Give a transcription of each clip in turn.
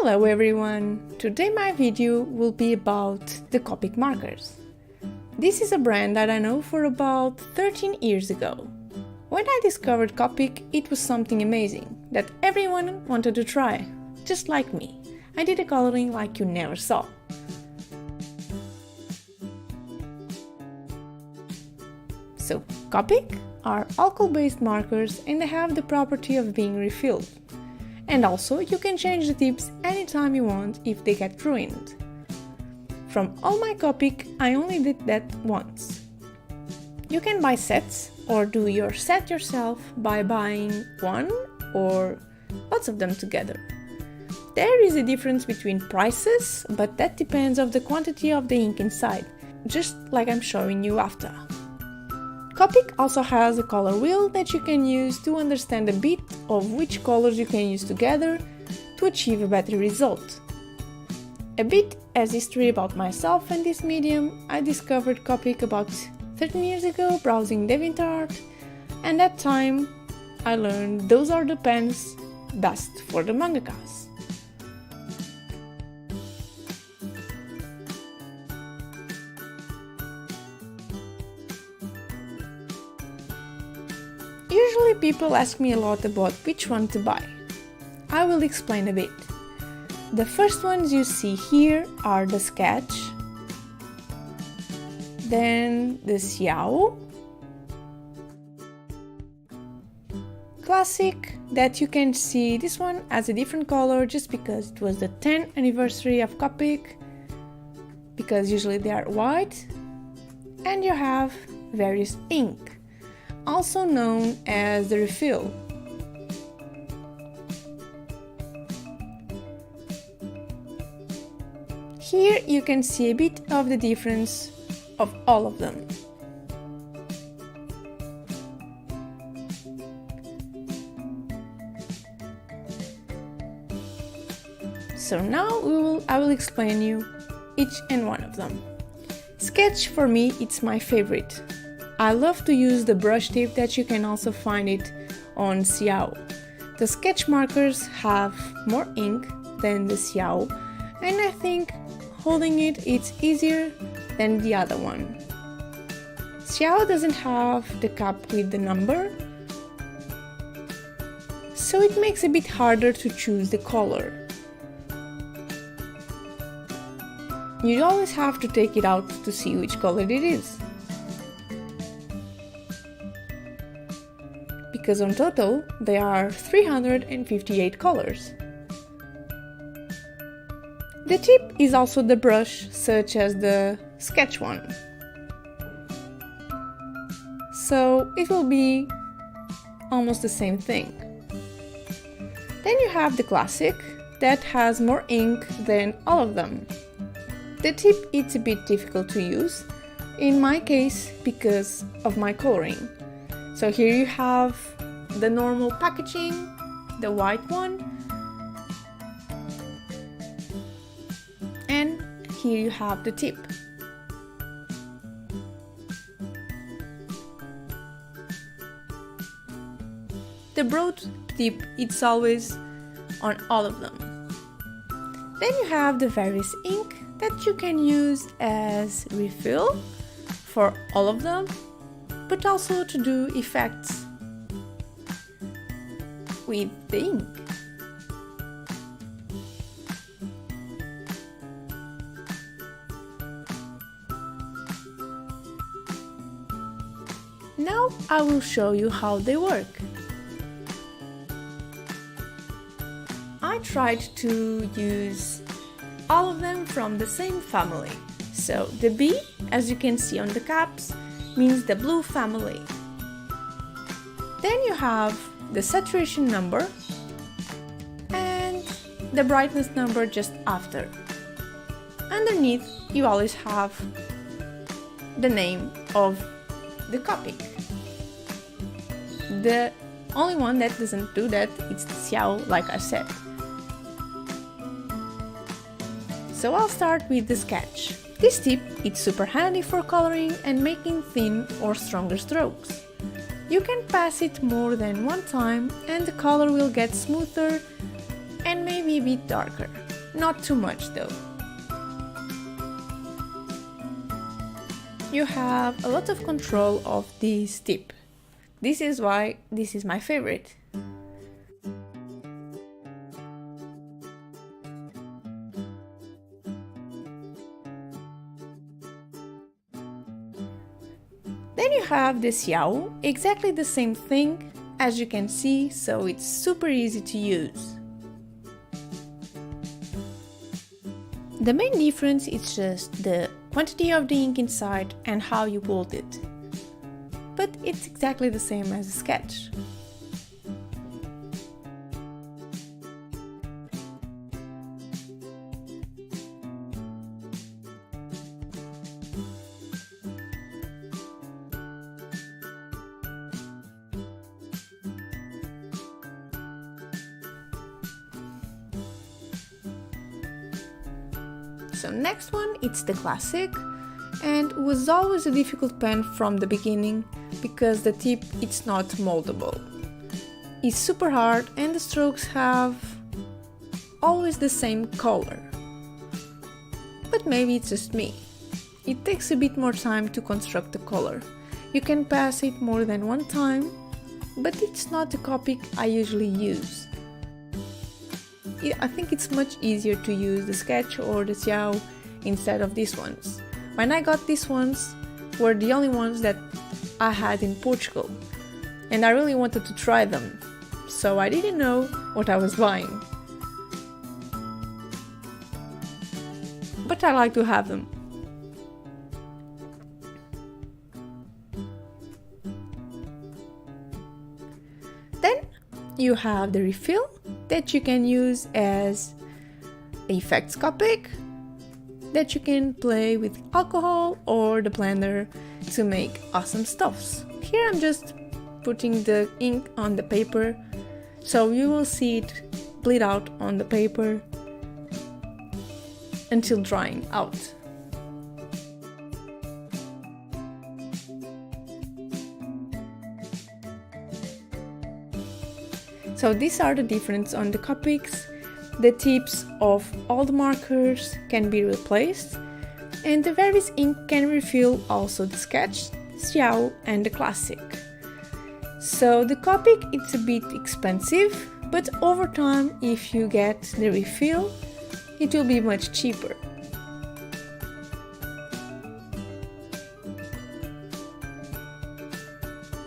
Hello everyone! Today my video will be about the Copic markers. This is a brand that I know for about 13 years ago. When I discovered Copic, it was something amazing that everyone wanted to try, just like me. I did a coloring like you never saw. So, Copic are alcohol-based markers and they have the property of being refilled. And also, you can change the tips anytime you want if they get ruined. From all my Copic, I only did that once. You can buy sets or do your set yourself by buying one or lots of them together. There is a difference between prices, but that depends on the quantity of the ink inside, just like I'm showing you after. Copic also has a color wheel that you can use to understand a bit of which colors you can use together to achieve a better result. A bit as history about myself and this medium, I discovered Copic about 13 years ago browsing DeviantArt, and at that time I learned those are the pens best for the mangakas. Usually people ask me a lot about which one to buy. I will explain a bit. The first ones you see here are the Sketch, then the Xiao, Classic, that you can see this one as a different color just because it was the 10th anniversary of Copic, because usually they are white, and you have various ink, also known as the refill. Here you can see a bit of the difference of all of them. So now I will explain you each and one of them. Sketch, for me, it's my favorite. I love to use the brush tip that you can also find it on Xiao. The Sketch markers have more ink than the Xiao, and I think holding it's easier than the other one. Xiao doesn't have the cap with the number, so it makes it a bit harder to choose the color. You always have to take it out to see which color it is. Because on total there are 358 colors. The tip is also the brush, such as the Sketch one. So it will be almost the same thing. Then you have the Classic, that has more ink than all of them. The tip is a bit difficult to use, in my case because of my coloring. So here you have the normal packaging, the white one, and here you have the tip. The broad tip, it's always on all of them. Then you have the various ink that you can use as refill for all of them, but also to do effects with the ink. Now I will show you how they work. I tried to use all of them from the same family. So the B, as you can see on the caps, means the blue family. Then you have the saturation number and the brightness number just after. Underneath you always have the name of the Copic. The only one that doesn't do that is the Xiao, like I said. So I'll start with the Sketch. This tip is super handy for coloring and making thin or stronger strokes. You can pass it more than one time and the color will get smoother and maybe a bit darker. not too much though. You have a lot of control of this tip. This is why this is my favorite. Then you have the xiao, exactly the same thing as you can see, so it's super easy to use. The main difference is just the quantity of the ink inside and how you hold it. But it's exactly the same as a sketch. So next one, it's the classic, and was always a difficult pen from the beginning because the tip it's not moldable. It's super hard and the strokes have always the same color. But maybe it's just me. It takes a bit more time to construct the color. You can pass it more than one time, but it's not the Copic I usually use. I think it's much easier to use the sketch or the xiao instead of these ones. When I got these ones, were the only ones that I had in Portugal, and I really wanted to try them, so I didn't know what I was buying. But I like to have them. Then you have the refill that you can use as effects Copic, that you can play with alcohol or the blender to make awesome stuffs. Here I'm just putting the ink on the paper, so you will see it bleed out on the paper until drying out. So these are the differences on the Copics. The tips of all the markers can be replaced, and the various ink can refill also the sketch, xiao and the classic. So the Copic it's a bit expensive, but over time if you get the refill it will be much cheaper.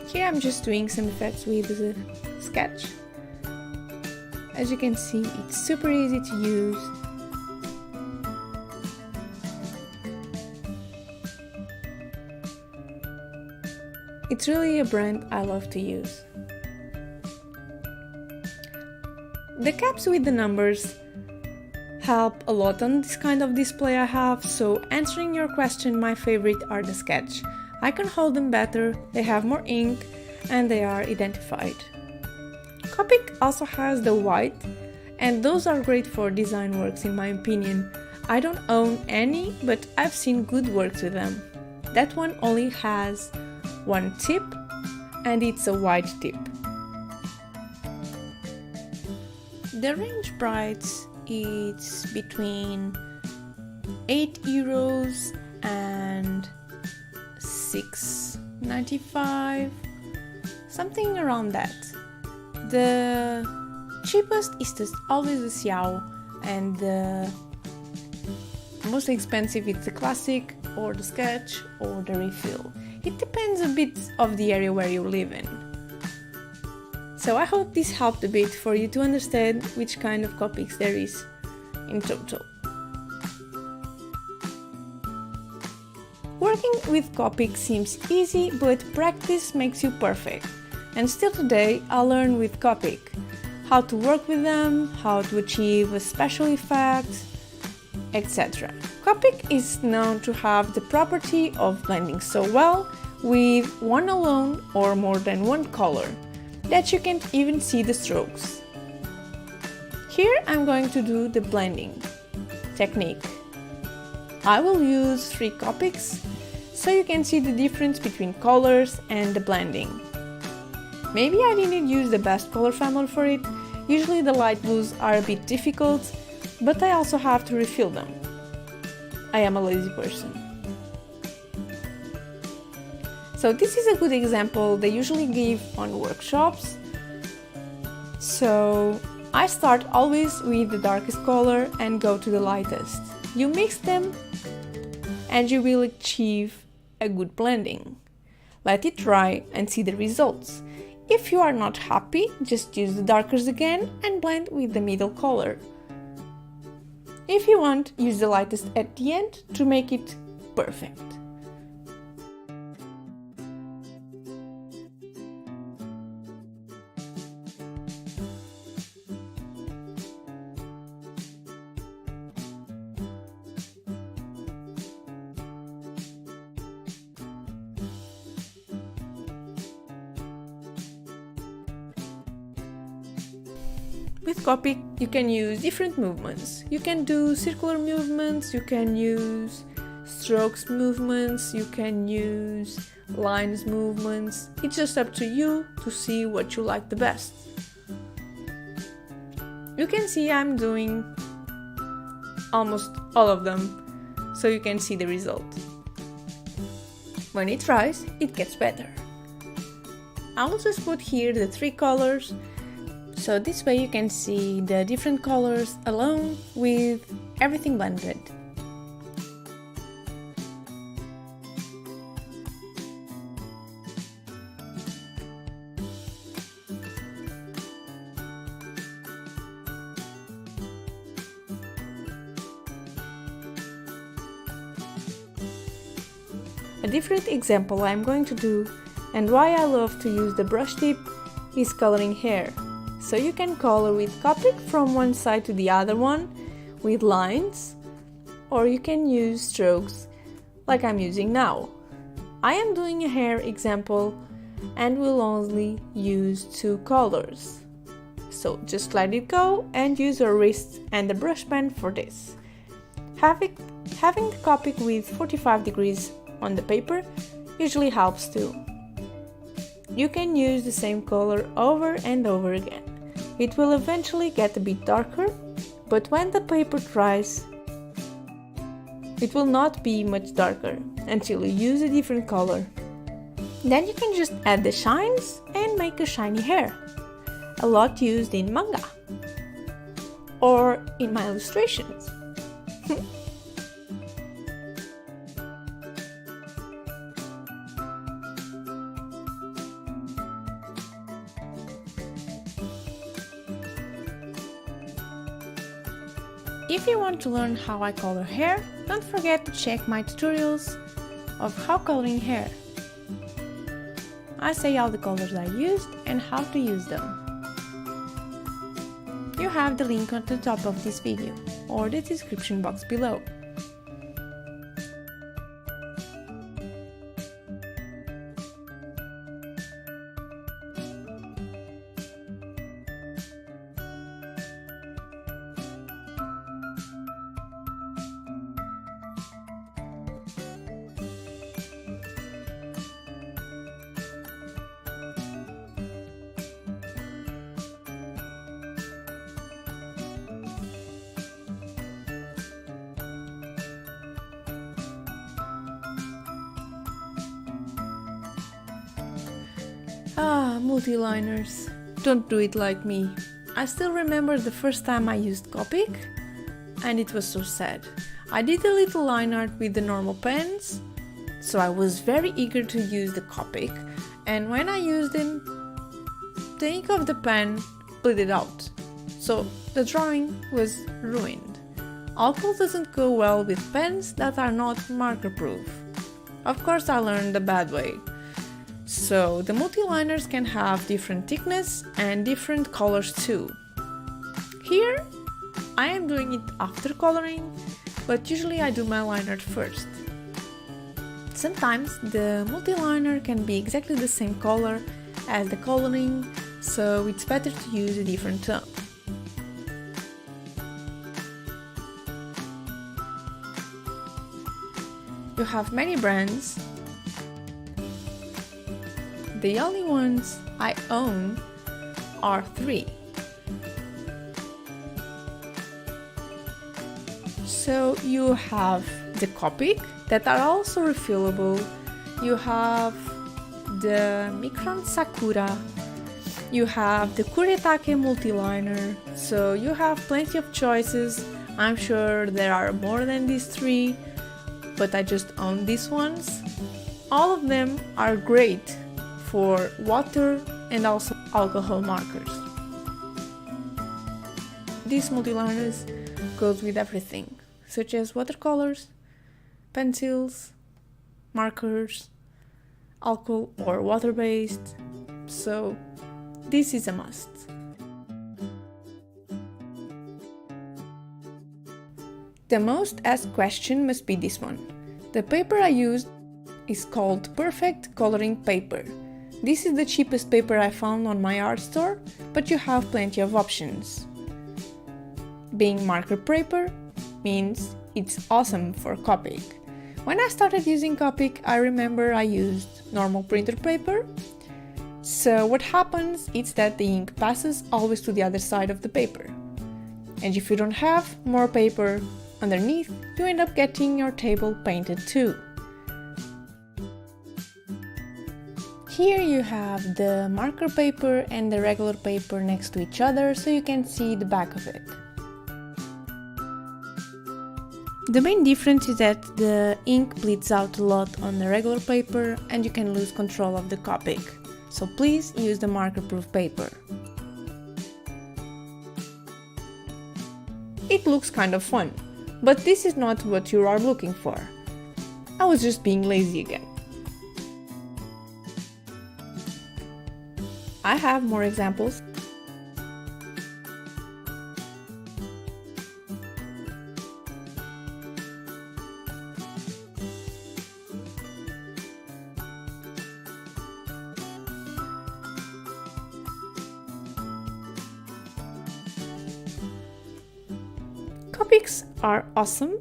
Here I'm just doing some effects with the sketch. As you can see, it's super easy to use. It's really a brand I love to use. The caps with the numbers help a lot on this kind of display I have, so answering your question, my favorite are the sketch. I can hold them better, they have more ink, and they are identified. Copic also has the white, and those are great for design works in my opinion. I don't own any, but I've seen good works with them. That one only has one tip, and it's a white tip. The range price is between €8 and €6.95, something around that. The cheapest is just always the xiao, and the most expensive is the classic or the sketch or the refill. It depends a bit of the area where you live in. So I hope this helped a bit for you to understand which kind of Copics there is in total. Working with Copic seems easy, but practice makes you perfect. And still today I learn with Copic how to work with them, how to achieve a special effect, etc. Copic is known to have the property of blending so well with one alone or more than one color that you can't even see the strokes. Here I'm going to do the blending technique. I will use 3 Copics so you can see the difference between colors and the blending. Maybe I didn't use the best color family for it. Usually the light blues are a bit difficult, but I also have to refill them. I am a lazy person. So this is a good example they usually give on workshops. So I start always with the darkest color and go to the lightest. You mix them and you will achieve a good blending. Let it dry and see the results. If you are not happy, just use the darkers again and blend with the middle color. If you want, use the lightest at the end to make it perfect. With Copic, you can use different movements. You can do circular movements, you can use strokes movements, you can use lines movements. It's just up to you to see what you like the best. You can see I'm doing almost all of them, so you can see the result. When it dries, it gets better. I will just put here the 3 colors. So this way you can see the different colors alone with everything blended. A different example I'm going to do, and why I love to use the brush tip, is coloring hair. So you can color with Copic from one side to the other one with lines, or you can use strokes like I'm using now. I am doing a hair example and will only use 2 colors. So just let it go and use your wrist and the brush pen for this. Having the Copic with 45 degrees on the paper usually helps too. You can use the same color over and over again. It will eventually get a bit darker, but when the paper dries, it will not be much darker until you use a different color. Then you can just add the shines and make a shiny hair, a lot used in manga or in my illustrations. If you want to learn how I color hair, don't forget to check my tutorials of how coloring hair. I say all the colors I used and how to use them. You have the link on the top of this video or the description box below. Multiliners. Don't do it like me. I still remember the first time I used Copic, and it was so sad. I did a little line art with the normal pens, so I was very eager to use the Copic, and when I used them, the ink of the pen bleeded out, so the drawing was ruined. Alcohol doesn't go well with pens that are not marker proof. Of course, I learned the bad way. So the multiliners can have different thickness and different colors too. Here I am doing it after coloring, but usually I do my line art first. Sometimes the multiliner can be exactly the same color as the coloring, so it's better to use a different tone. You have many brands. The only ones I own are 3. So you have the Copic that are also refillable. You have the Micron Sakura. You have the Kuretake Multiliner. So you have plenty of choices. I'm sure there are more than these three, but I just own these ones. All of them are great for water and also alcohol markers. These multiliners goes with everything, such as watercolors, pencils, markers, alcohol or water-based, so this is a must. The most asked question must be this one. The paper I used is called Perfect Coloring Paper. This is the cheapest paper I found on my art store, but you have plenty of options. Being marker paper means it's awesome for Copic. When I started using Copic, I remember I used normal printer paper. So what happens is that the ink passes always to the other side of the paper. And if you don't have more paper underneath, you end up getting your table painted too. Here you have the marker paper and the regular paper next to each other, so you can see the back of it. The main difference is that the ink bleeds out a lot on the regular paper and you can lose control of the Copic, so please use the marker-proof paper. It looks kind of fun, but this is not what you are looking for. I was just being lazy again. I have more examples. Copics are awesome,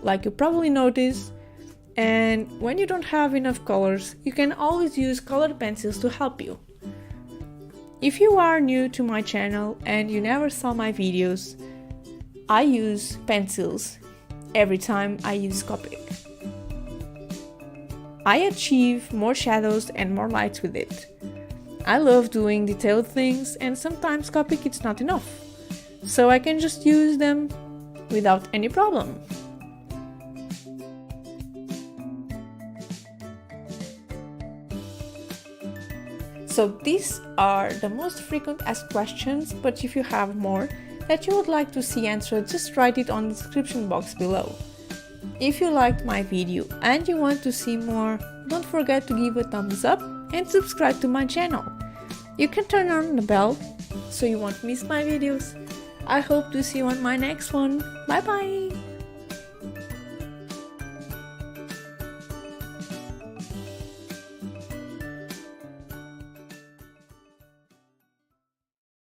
like you probably noticed, and when you don't have enough colors, you can always use colored pencils to help you. If you are new to my channel and you never saw my videos, I use pencils every time I use Copic. I achieve more shadows and more lights with it. I love doing detailed things, and sometimes Copic it's not enough, so I can just use them without any problem. So these are the most frequent asked questions, but if you have more that you would like to see answered, just write it on the description box below. If you liked my video and you want to see more, don't forget to give a thumbs up and subscribe to my channel. You can turn on the bell so you won't miss my videos. I hope to see you on my next one. Bye bye!